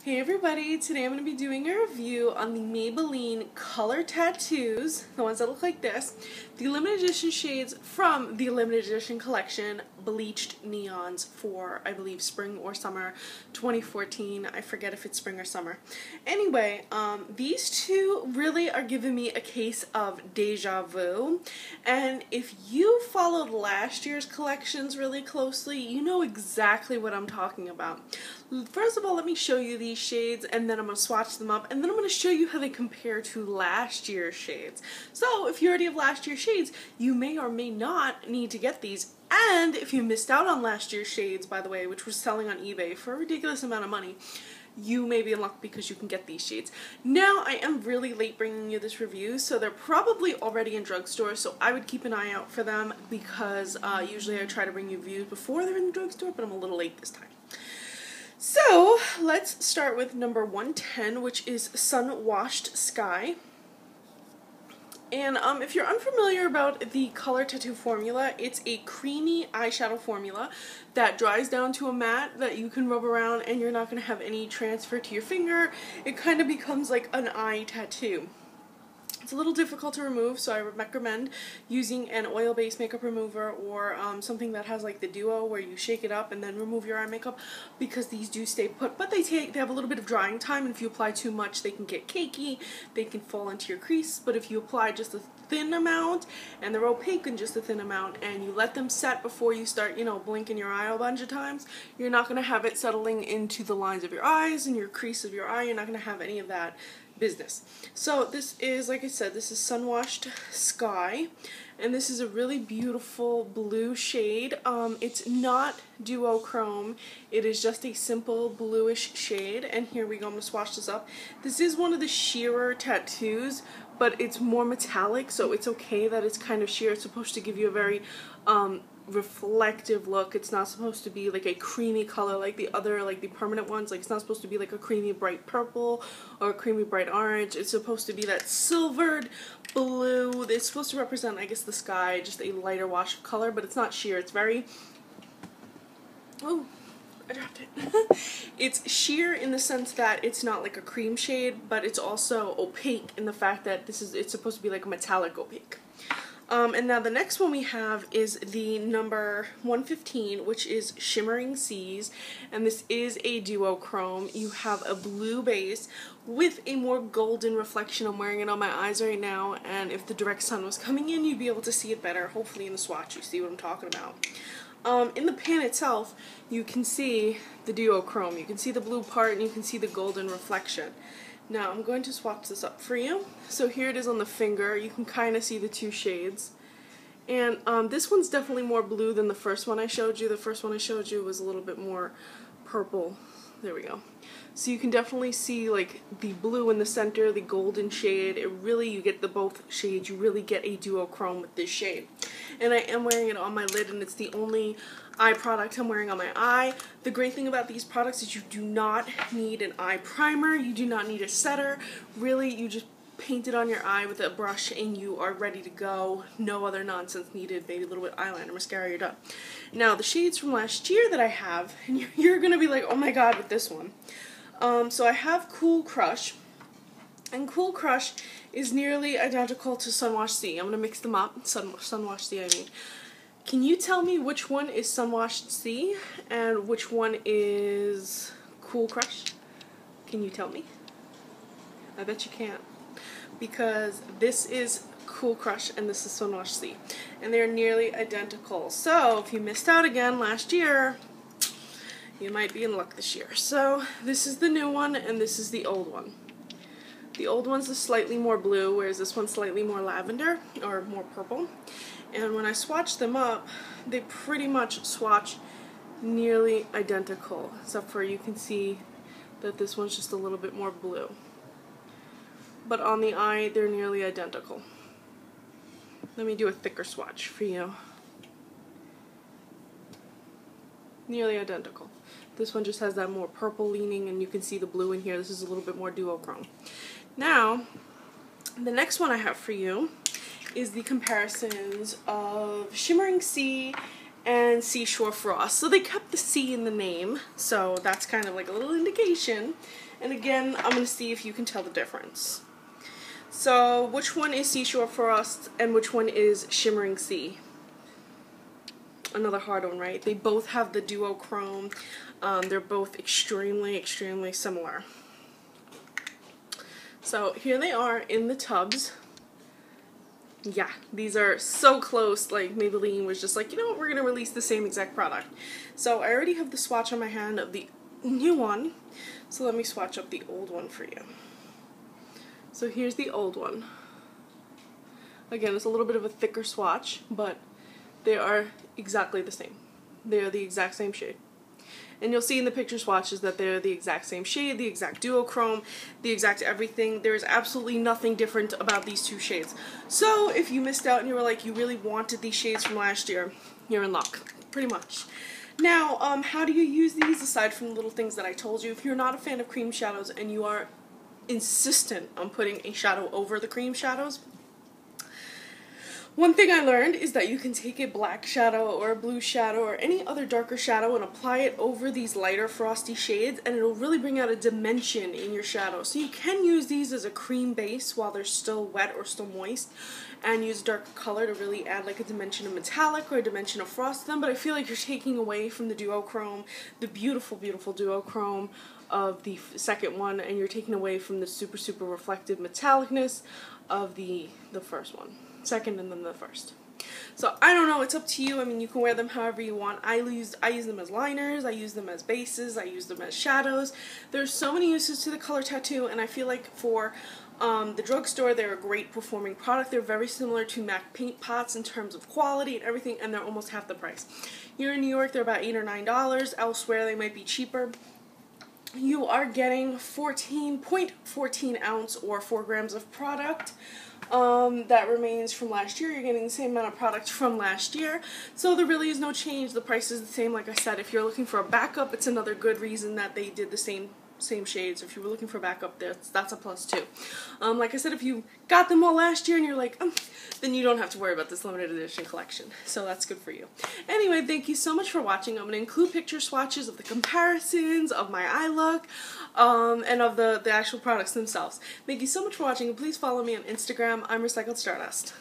Hey everybody, today I'm going to be doing a review on the Maybelline Color Tattoos, the ones that look like this, the limited edition shades from the limited edition collection, Bleached Neons for, I believe, spring or summer 2014. I forget if it's spring or summer. Anyway, these two really are giving me a case of deja vu, and if you followed last year's collections really closely, you know exactly what I'm talking about. First of all, let me show you these shades, and then I'm going to swatch them up, and then I'm going to show you how they compare to last year's shades. So if you already have last year's shades, you may or may not need to get these. And if you missed out on last year's shades, by the way, which was selling on eBay for a ridiculous amount of money, you may be in luck because you can get these shades. Now, I am really late bringing you this review, so they're probably already in drugstores, so I would keep an eye out for them because usually I try to bring you reviews before they're in the drugstore, but I'm a little late this time. So, let's start with number 110, which is Sunwashed Sky. And if you're unfamiliar about the color tattoo formula, it's a creamy eyeshadow formula that dries down to a matte that you can rub around and you're not going to have any transfer to your finger. It kind of becomes like an eye tattoo. It's a little difficult to remove, so I would recommend using an oil-based makeup remover or something that has like the duo where you shake it up and then remove your eye makeup, because these do stay put, but they have a little bit of drying time, and if you apply too much they can get cakey, they can fall into your crease. But if you apply just a thin amount, and they're opaque in just a thin amount, and you let them set before you start, blinking your eye a bunch of times, you're not going to have it settling into the lines of your eyes and your crease of your eye. You're not going to have any of that business. So this is, like I said, this is Sunwashed Sky, and this is a really beautiful blue shade. It's not duochrome, it is just a simple bluish shade, and here we go. I'm going to swatch this up. This is one of the sheerer tattoos, but it's more metallic, so it's okay that it's kind of sheer. It's supposed to give you a very reflective look. It's not supposed to be like a creamy color like the other, like the permanent ones. Like, it's not supposed to be like a creamy bright purple or a creamy bright orange. It's supposed to be that silvered blue. It's supposed to represent, I guess, the sky, just a lighter wash of color, but it's not sheer. It's very, oh, I dropped it. It's sheer in the sense that it's not like a cream shade, but it's also opaque in the fact that it's supposed to be like a metallic opaque. And now the next one we have is the number 115, which is Shimmering Seas, and this is a duochrome. You have a blue base with a more golden reflection. I'm wearing it on my eyes right now, and if the direct sun was coming in, you'd be able to see it better. Hopefully in the swatch you see what I'm talking about. In the pan itself, you can see the duochrome. You can see the blue part, and you can see the golden reflection. Now, I'm going to swatch this up for you. So here it is on the finger. You can kind of see the two shades. And this one's definitely more blue than the first one I showed you. The first one I showed you was a little bit more purple. There we go. So you can definitely see like the blue in the center, the golden shade. You get the both shades. You really get a duochrome with this shade. And I am wearing it on my lid, and it's the only eye product I'm wearing on my eye. The great thing about these products is you do not need an eye primer. You do not need a setter. Really, you just paint it on your eye with a brush and you are ready to go. No other nonsense needed. Maybe a little bit of eyeliner, mascara, you're done. Now, the shades from last year that I have, and you're going to be like, oh my god, with this one. So I have Cool Crush, and Cool Crush is nearly identical to Sunwashed Sea. I'm going to mix them up. Sunwashed Sea, I mean. Can you tell me which one is Sunwashed Sea and which one is Cool Crush? Can you tell me? I bet you can't, because this is Cool Crush and this is Sunwashed Sea, and they're nearly identical. So if you missed out again last year, you might be in luck this year. So this is the new one and this is the old one. The old one's slightly more blue, whereas this one's slightly more lavender or more purple. And when I swatch them up, they pretty much swatch nearly identical, except for you can see that this one's just a little bit more blue. But on the eye, they're nearly identical. Let me do a thicker swatch for you. Nearly identical. This one just has that more purple leaning, and you can see the blue in here. This is a little bit more duochrome. Now, the next one I have for you is the comparisons of Shimmering Sea and Seashore Frost. So they kept the sea in the name, so that's kind of like a little indication And again, I'm going to see if you can tell the difference. So, which one is Seashore Frost and which one is Shimmering Sea? Another hard one, right? They both have the duochrome. They're both extremely, extremely similar. So here they are in the tubs. Yeah, these are so close. Like, Maybelline was just like, you know what, we're going to release the same exact product. So I already have the swatch on my hand of the new one. So let me swatch up the old one for you. So here's the old one. Again, it's a little bit of a thicker swatch, but they are exactly the same. They are the exact same shade. And you'll see in the picture swatches that they're the exact same shade, the exact duochrome, the exact everything. There's absolutely nothing different about these two shades. So if you missed out and you were like, you really wanted these shades from last year, you're in luck, pretty much. Now, how do you use these aside from the little things that I told you? If you're not a fan of cream shadows and you are insistent on putting a shadow over the cream shadows, one thing I learned is that you can take a black shadow or a blue shadow or any other darker shadow and apply it over these lighter frosty shades, and it'll really bring out a dimension in your shadow. So you can use these as a cream base while they're still wet or still moist, and use a darker color to really add like a dimension of metallic or a dimension of frost to them. But I feel like you're taking away from the duochrome, the beautiful, beautiful duochrome of the second one, and you're taking away from the super, super reflective metallicness of the first one. Second and then the first. So I don't know, it's up to you. I mean, you can wear them however you want. I use them as liners, I use them as bases, I use them as shadows. There's so many uses to the Color Tattoo, and I feel like for the drugstore, they're a great performing product. They're very similar to MAC paint pots in terms of quality and everything, and they're almost half the price. Here in New York, they're about $8 or $9. Elsewhere, they might be cheaper. You are getting 14.14 ounce or 4 grams of product. That remains from last year. You're getting the same amount of product from last year, so there really is no change. The price is the same. Like I said, if you're looking for a backup, it's another good reason that they did the same shades. If you were looking for backup, that's a plus too. Like I said, if you got them all last year and you're like, then you don't have to worry about this limited edition collection. So that's good for you. Anyway, thank you so much for watching. I'm going to include picture swatches of the comparisons of my eye look, and of the actual products themselves. Thank you so much for watching, and please follow me on Instagram. I'm Recycled Stardust.